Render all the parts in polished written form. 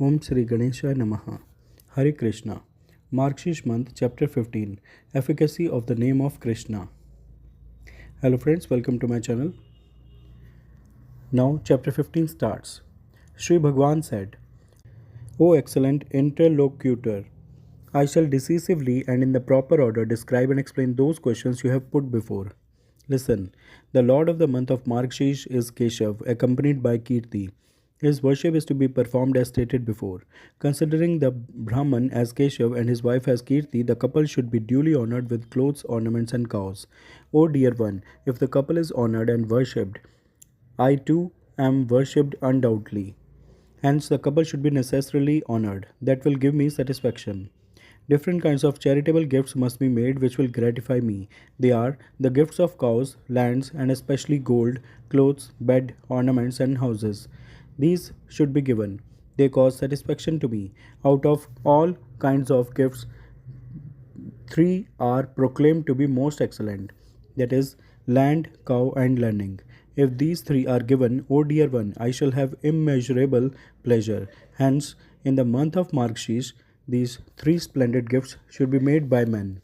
Om Shri Ganeshaya Namaha. Hare Krishna. Margshirsh month, chapter 15. Efficacy of the name of Krishna. Hello friends, welcome to my channel. Now chapter 15 starts. Sri Bhagwan said, O excellent interlocutor, I shall decisively and in the proper order describe and explain those questions you have put before. Listen, the lord of the month of Margshirsh is Keshav, accompanied by Kirti. His worship is to be performed as stated before. Considering the Brahman as Keshav and his wife as Kirti, the couple should be duly honored with clothes, ornaments, and cows. O dear one, if the couple is honored and worshipped, I too am worshipped undoubtedly. Hence, the couple should be necessarily honored. That will give me satisfaction. Different kinds of charitable gifts must be made which will gratify me. They are the gifts of cows, lands, and especially gold, clothes, bed, ornaments, and houses. These should be given. They cause satisfaction to me. Out of all kinds of gifts, three are proclaimed to be most excellent, that is, land, cow, and learning. If these three are given, O dear one, I shall have immeasurable pleasure. Hence, in the month of Margshirsh, these three splendid gifts should be made by men.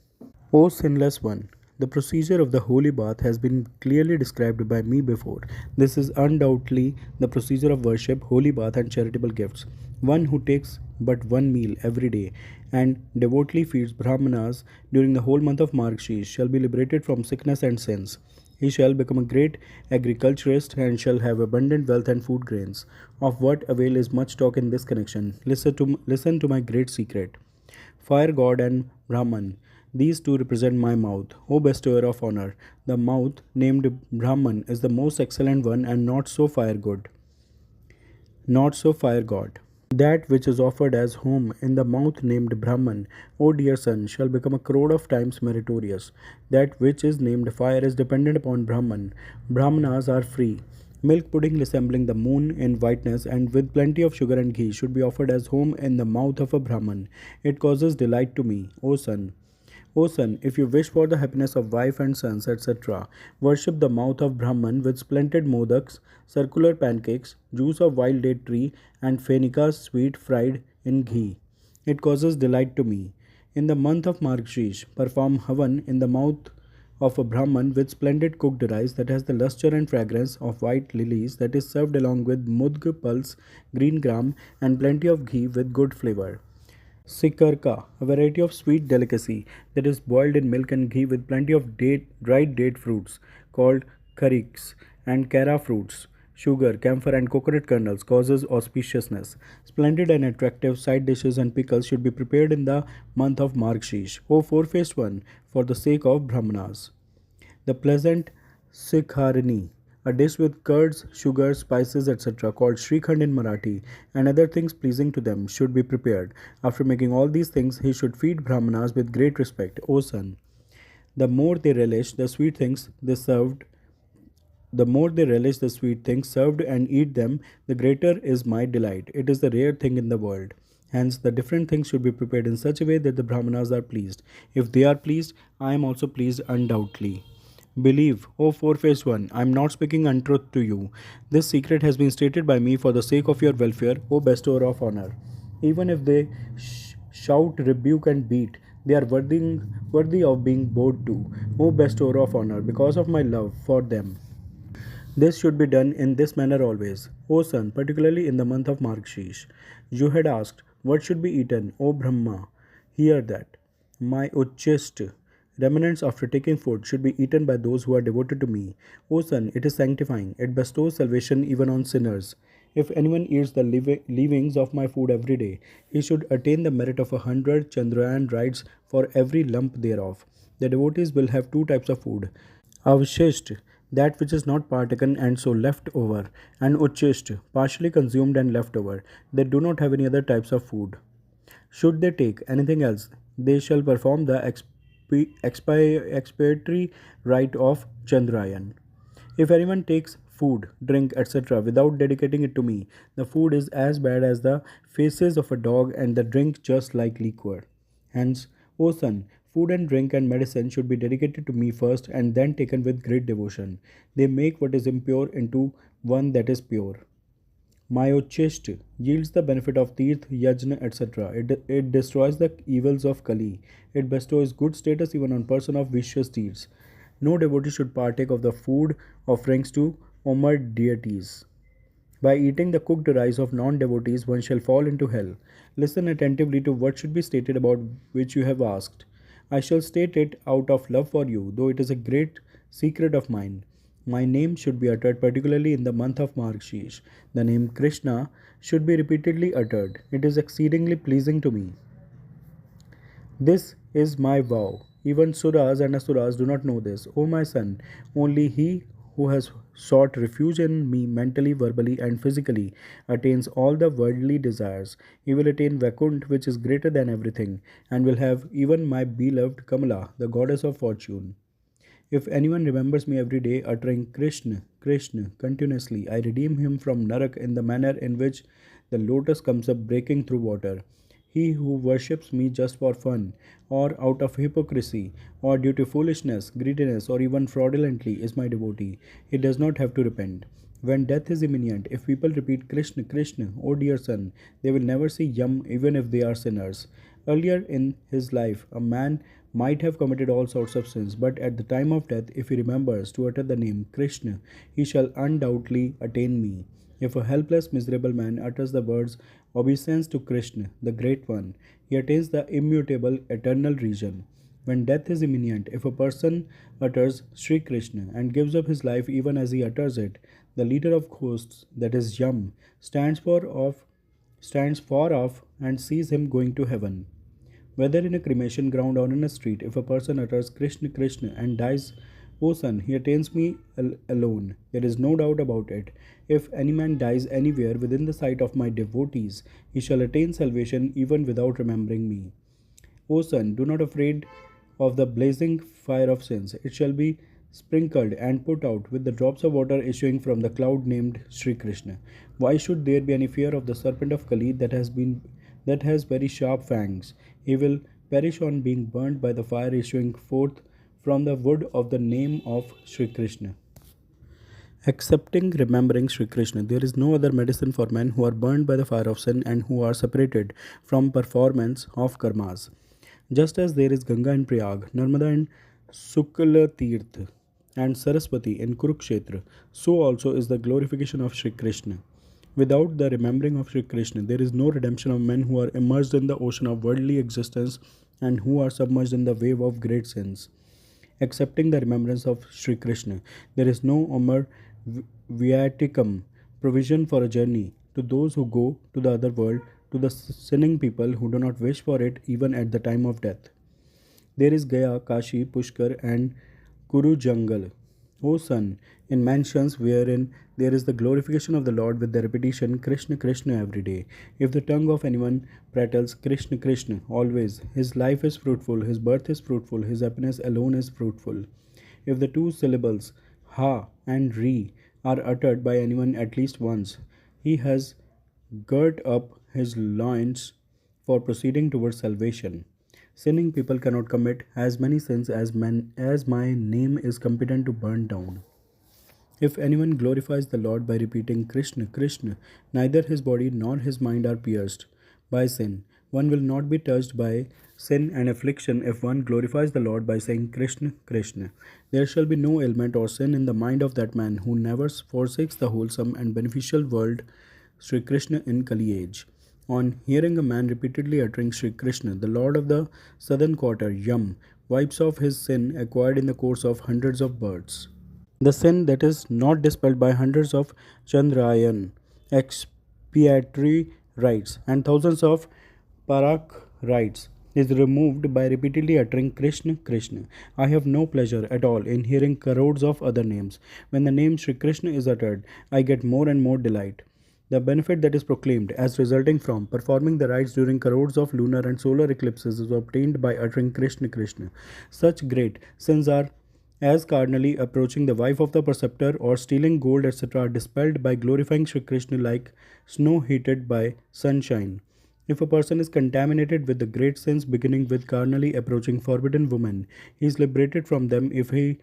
O sinless one, the procedure of the holy bath has been clearly described by me before. This is undoubtedly the procedure of worship, holy bath, and charitable gifts. One who takes but one meal every day and devotedly feeds Brahmanas during the whole month of Margshirsh shall be liberated from sickness and sins. He shall become a great agriculturist and shall have abundant wealth and food grains. Of what avail is much talk in this connection? Listen to my great secret. Fire god and Brahman. These two represent my mouth, O bestower of honor. The mouth, named Brahman, is the most excellent one and not so fire god. That which is offered as home in the mouth named Brahman, O dear son, shall become a crore of times meritorious. That which is named fire is dependent upon Brahman. Brahmanas are free. Milk pudding resembling the moon in whiteness and with plenty of sugar and ghee should be offered as home in the mouth of a Brahman. It causes delight to me, O son. O son, if you wish for the happiness of wife and sons, etc., worship the mouth of Brahman with splendid modaks, circular pancakes, juice of wild date tree, and phenica sweet fried in ghee. It causes delight to me. In the month of Margshirsh, perform havan in the mouth of a Brahman with splendid cooked rice that has the lustre and fragrance of white lilies that is served along with mudg, pulse, green gram, and plenty of ghee with good flavor. Sikarka, a variety of sweet delicacy that is boiled in milk and ghee with plenty of dried date fruits called kariks and kara fruits. Sugar, camphor, and coconut kernels causes auspiciousness. Splendid and attractive side dishes and pickles should be prepared in the month of Margshirsh. O four-faced one, for the sake of Brahmanas. The pleasant Sikharini, a dish with curds, sugar, spices, etc., called Shrikhand in Marathi, and other things pleasing to them, should be prepared. After making all these things, he should feed Brahmanas with great respect. O son, the more they relish the sweet things served and eat them, the greater is my delight. It is the rare thing in the world. Hence, the different things should be prepared in such a way that the Brahmanas are pleased. If they are pleased, I am also pleased undoubtedly. Believe, O four-faced one, I am not speaking untruth to you. This secret has been stated by me for the sake of your welfare, O bestower of honor. Even if they shout, rebuke, and beat, they are worthy of being bowed to, O bestower of honor, because of my love for them. This should be done in this manner always. O son, particularly in the month of Margshirsh. You had asked, what should be eaten, O Brahma? Hear that. My uchist, remnants after taking food, should be eaten by those who are devoted to me. O son, it is sanctifying. It bestows salvation even on sinners. If anyone eats the leavings of my food every day, he should attain the merit of 100 Chandrayaan rides for every lump thereof. The devotees will have two types of food. Avshisht, that which is not partaken and so left over, and uchist, partially consumed and left over. They do not have any other types of food. Should they take anything else, they shall perform the expiatory rite of Chandrayaan. If anyone takes food, drink, etc., without dedicating it to me, the food is as bad as the faces of a dog and the drink just like liquor. Hence, O son, food and drink and medicine should be dedicated to me first and then taken with great devotion. They make what is impure into one that is pure. Mayochist yields the benefit of Tirth, Yajna, etc. It destroys the evils of Kali. It bestows good status even on person of vicious deeds. No devotee should partake of the food offerings to Omar deities. By eating the cooked rice of non devotees, one shall fall into hell. Listen attentively to what should be stated about which you have asked. I shall state it out of love for you, though it is a great secret of mine. My name should be uttered particularly in the month of Margshirsh. The name Krishna should be repeatedly uttered. It is exceedingly pleasing to me. This is my vow. Even Suras and Asuras do not know this. O my son, only he who has sought refuge in me mentally, verbally, and physically attains all the worldly desires. He will attain Vaikunt, which is greater than everything, and will have even my beloved Kamala, the goddess of fortune. If anyone remembers me every day, uttering Krishna, Krishna continuously, I redeem him from Narak in the manner in which the lotus comes up breaking through water. He who worships me just for fun, or out of hypocrisy, or due to foolishness, greediness, or even fraudulently, is my devotee. He does not have to repent. When death is imminent, if people repeat Krishna, Krishna, O dear son, they will never see Yam even if they are sinners. Earlier in his life, a man might have committed all sorts of sins, but at the time of death, if he remembers to utter the name Krishna, he shall undoubtedly attain me. If a helpless, miserable man utters the words obeisance to Krishna, the Great One, he attains the immutable, eternal region. When death is imminent, if a person utters Sri Krishna and gives up his life even as he utters it, the leader of hosts, that is Yam, stands far off and sees him going to heaven. Whether in a cremation ground or in a street, if a person utters Krishna Krishna and dies, O son, he attains me alone. There is no doubt about it. If any man dies anywhere within the sight of my devotees, he shall attain salvation even without remembering me. O son, do not afraid of the blazing fire of sins. It shall be sprinkled and put out with the drops of water issuing from the cloud named Sri Krishna. Why should there be any fear of the serpent of Kali that has very sharp fangs? He will perish on being burnt by the fire issuing forth from the wood of the name of Sri Krishna. Accepting, remembering Sri Krishna, there is no other medicine for men who are burned by the fire of sin and who are separated from performance of karmas. Just as there is Ganga in Prayag, Narmada in Sukla Tirth, and Saraswati in Kurukshetra, so also is the glorification of Sri Krishna. Without the remembering of Sri Krishna, there is no redemption of men who are immersed in the ocean of worldly existence and who are submerged in the wave of great sins. Accepting the remembrance of Sri Krishna, there is no Amar Viaticum, provision for a journey to those who go to the other world, to the sinning people who do not wish for it even at the time of death. There is Gaya, Kashi, Pushkar, and Kuru Jangal. O son, in mansions wherein there is the glorification of the Lord with the repetition Krishna Krishna every day. If the tongue of anyone prattles Krishna Krishna always, his life is fruitful, his birth is fruitful, his happiness alone is fruitful. If the two syllables Ha and Re are uttered by anyone at least once, he has girt up his loins for proceeding towards salvation. Sinning people cannot commit as many sins as my name is competent to burn down. If anyone glorifies the Lord by repeating Krishna, Krishna, neither his body nor his mind are pierced by sin. One will not be touched by sin and affliction if one glorifies the Lord by saying Krishna, Krishna. There shall be no ailment or sin in the mind of that man who never forsakes the wholesome and beneficial world Sri Krishna in Kali age. On hearing a man repeatedly uttering Sri Krishna, the Lord of the southern quarter, Yam, wipes off his sin acquired in the course of hundreds of births. The sin that is not dispelled by hundreds of Chandrayan, expiatory rites, and thousands of Parak rites is removed by repeatedly uttering Krishna, Krishna. I have no pleasure at all in hearing crores of other names. When the name Sri Krishna is uttered, I get more and more delight. The benefit that is proclaimed as resulting from performing the rites during crores of lunar and solar eclipses is obtained by uttering Krishna Krishna. Such great sins are as carnally approaching the wife of the preceptor or stealing gold etc. are dispelled by glorifying Sri Krishna like snow heated by sunshine. If a person is contaminated with the great sins beginning with carnally approaching forbidden women, he is liberated from them if he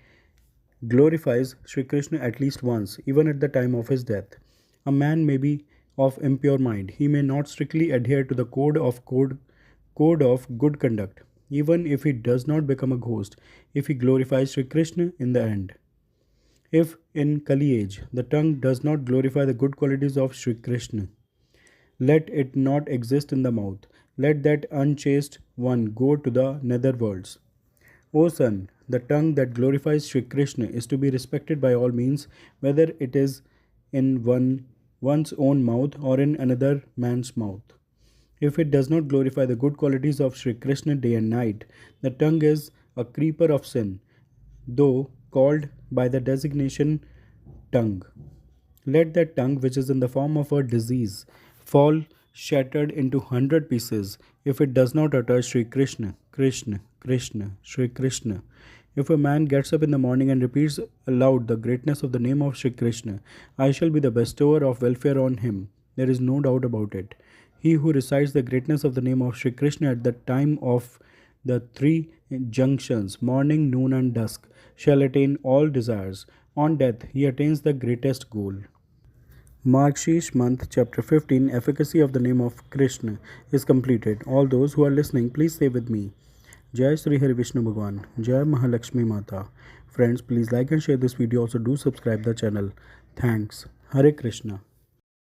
glorifies Sri Krishna at least once, even at the time of his death. A man may be of impure mind. He may not strictly adhere to the code of good conduct, even if he does not become a ghost, if he glorifies Sri Krishna in the end. If in Kali age the tongue does not glorify the good qualities of Sri Krishna, let it not exist in the mouth. Let that unchaste one go to the nether worlds. O son, the tongue that glorifies Sri Krishna is to be respected by all means, whether it is in one's own mouth or in another man's mouth. If it does not glorify the good qualities of Sri Krishna day and night, the tongue is a creeper of sin, though called by the designation tongue. Let that tongue, which is in the form of a disease, fall shattered into 100 pieces if it does not utter Sri Krishna, Krishna, Krishna, Sri Krishna. If a man gets up in the morning and repeats aloud the greatness of the name of Sri Krishna, I shall be the bestower of welfare on him. There is no doubt about it. He who recites the greatness of the name of Sri Krishna at the time of the three junctions, morning, noon, and dusk, shall attain all desires. On death, he attains the greatest goal. Margshirsh month, chapter 15, efficacy of the name of Krishna, is completed. All those who are listening, please say with me, Jai Sri Hari Vishnu Bhagwan, Jai Mahalakshmi Mata. Friends, please like and share this video. Also, do subscribe the channel. Thanks. Hare Krishna.